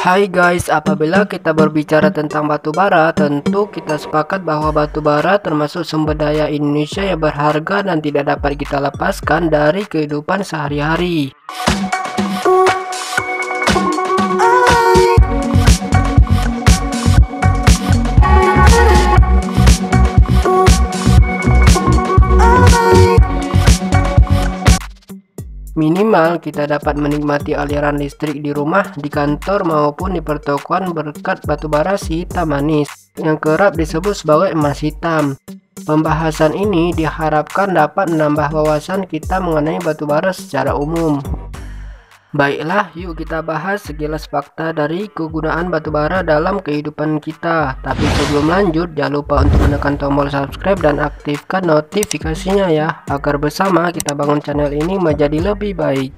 Hai guys, apabila kita berbicara tentang batu bara, tentu kita sepakat bahwa batu bara termasuk sumber daya Indonesia yang berharga dan tidak dapat kita lepaskan dari kehidupan sehari-hari. Minimal kita dapat menikmati aliran listrik di rumah, di kantor maupun di pertokoan berkat batu bara si hitam manis yang kerap disebut sebagai emas hitam. Pembahasan ini diharapkan dapat menambah wawasan kita mengenai batu bara secara umum. Baiklah, yuk kita bahas sekilas fakta dari kegunaan batu bara dalam kehidupan kita. Tapi sebelum lanjut, jangan lupa untuk menekan tombol subscribe dan aktifkan notifikasinya ya, agar bersama kita bangun channel ini menjadi lebih baik.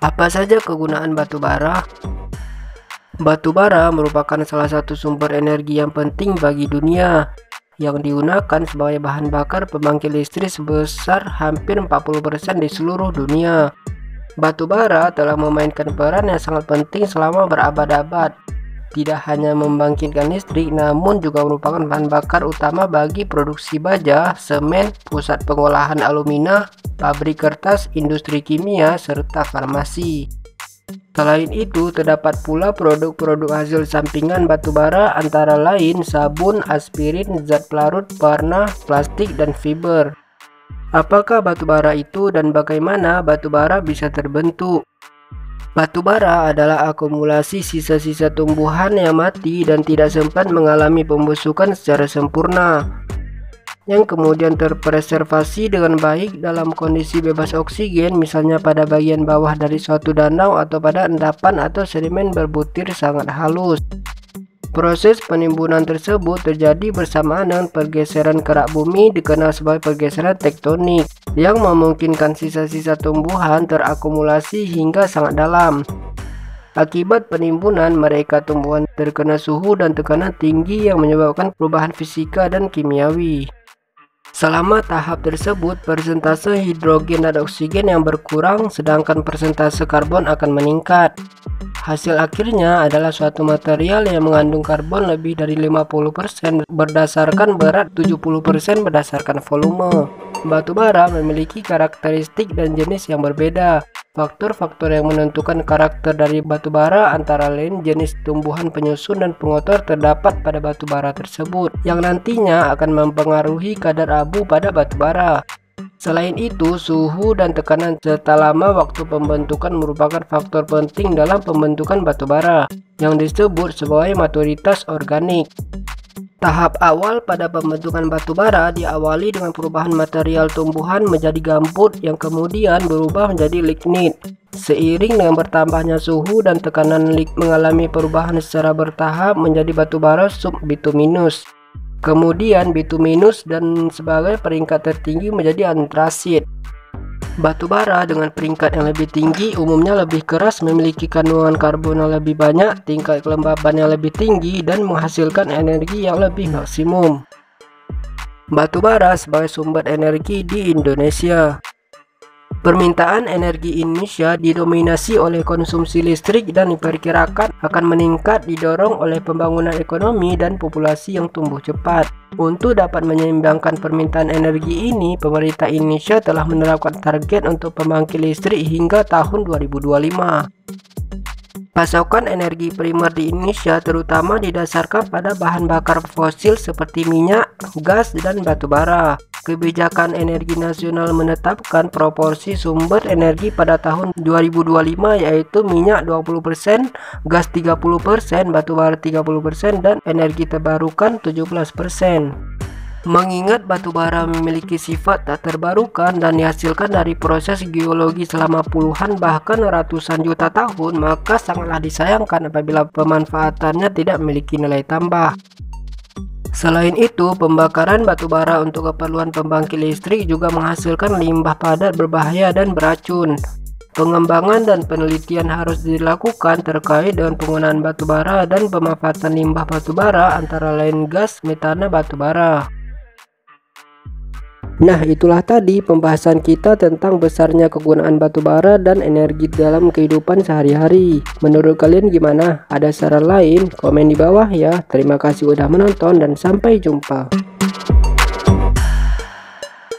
Apa saja kegunaan batu bara? Batu bara merupakan salah satu sumber energi yang penting bagi dunia, yang digunakan sebagai bahan bakar pembangkit listrik sebesar hampir 40% di seluruh dunia. Batu bara telah memainkan peran yang sangat penting selama berabad-abad. Tidak hanya membangkitkan listrik, namun juga merupakan bahan bakar utama bagi produksi baja, semen, pusat pengolahan alumina, pabrik kertas, industri kimia, serta farmasi. Selain itu, terdapat pula produk-produk hasil sampingan batu bara antara lain sabun, aspirin, zat pelarut, pewarna, plastik, dan fiber. Apakah batu bara itu dan bagaimana batu bara bisa terbentuk? Batu bara adalah akumulasi sisa-sisa tumbuhan yang mati dan tidak sempat mengalami pembusukan secara sempurna, yang kemudian terpreservasi dengan baik dalam kondisi bebas oksigen, misalnya pada bagian bawah dari suatu danau atau pada endapan atau sedimen berbutir sangat halus. Proses penimbunan tersebut terjadi bersamaan dengan pergeseran kerak bumi, dikenal sebagai pergeseran tektonik, yang memungkinkan sisa-sisa tumbuhan terakumulasi hingga sangat dalam. Akibat penimbunan, mereka tumbuhan terkena suhu dan tekanan tinggi yang menyebabkan perubahan fisika dan kimiawi. Selama tahap tersebut, persentase hidrogen dan oksigen yang berkurang, sedangkan persentase karbon akan meningkat. Hasil akhirnya adalah suatu material yang mengandung karbon lebih dari 50% berdasarkan berat, 70% berdasarkan volume. Batu bara memiliki karakteristik dan jenis yang berbeda. Faktor-faktor yang menentukan karakter dari batu bara antara lain jenis tumbuhan penyusun dan pengotor terdapat pada batu bara tersebut, yang nantinya akan mempengaruhi kadar abu pada batu bara. Selain itu, suhu dan tekanan serta lama waktu pembentukan merupakan faktor penting dalam pembentukan batu bara, yang disebut sebagai maturitas organik. Tahap awal pada pembentukan batu bara diawali dengan perubahan material tumbuhan menjadi gambut yang kemudian berubah menjadi lignit. Seiring dengan bertambahnya suhu dan tekanan, mengalami perubahan secara bertahap menjadi batu bara subbituminus. Kemudian bituminus dan sebagai peringkat tertinggi menjadi antrasit. Batu bara dengan peringkat yang lebih tinggi umumnya lebih keras, memiliki kandungan karbon yang lebih banyak, tingkat kelembaban yang lebih tinggi, dan menghasilkan energi yang lebih maksimum. Batu bara sebagai sumber energi di Indonesia. Permintaan energi Indonesia didominasi oleh konsumsi listrik dan diperkirakan akan meningkat didorong oleh pembangunan ekonomi dan populasi yang tumbuh cepat. Untuk dapat menyeimbangkan permintaan energi ini, pemerintah Indonesia telah menerapkan target untuk pembangkit listrik hingga tahun 2025. Pasokan energi primer di Indonesia terutama didasarkan pada bahan bakar fosil seperti minyak, gas, dan batu bara. Kebijakan Energi Nasional menetapkan proporsi sumber energi pada tahun 2025 yaitu minyak 20%, gas 30%, batu bara 30%, dan energi terbarukan 17%. Mengingat batu bara memiliki sifat tak terbarukan dan dihasilkan dari proses geologi selama puluhan bahkan ratusan juta tahun, maka sangatlah disayangkan apabila pemanfaatannya tidak memiliki nilai tambah. Selain itu, pembakaran batu bara untuk keperluan pembangkit listrik juga menghasilkan limbah padat berbahaya dan beracun. Pengembangan dan penelitian harus dilakukan terkait dengan penggunaan batu bara dan pemanfaatan limbah batu bara, antara lain gas metana batu bara. Nah, itulah tadi pembahasan kita tentang besarnya kegunaan batu bara dan energi dalam kehidupan sehari-hari. Menurut kalian gimana? Ada saran lain? Komen di bawah ya. Terima kasih udah menonton dan sampai jumpa.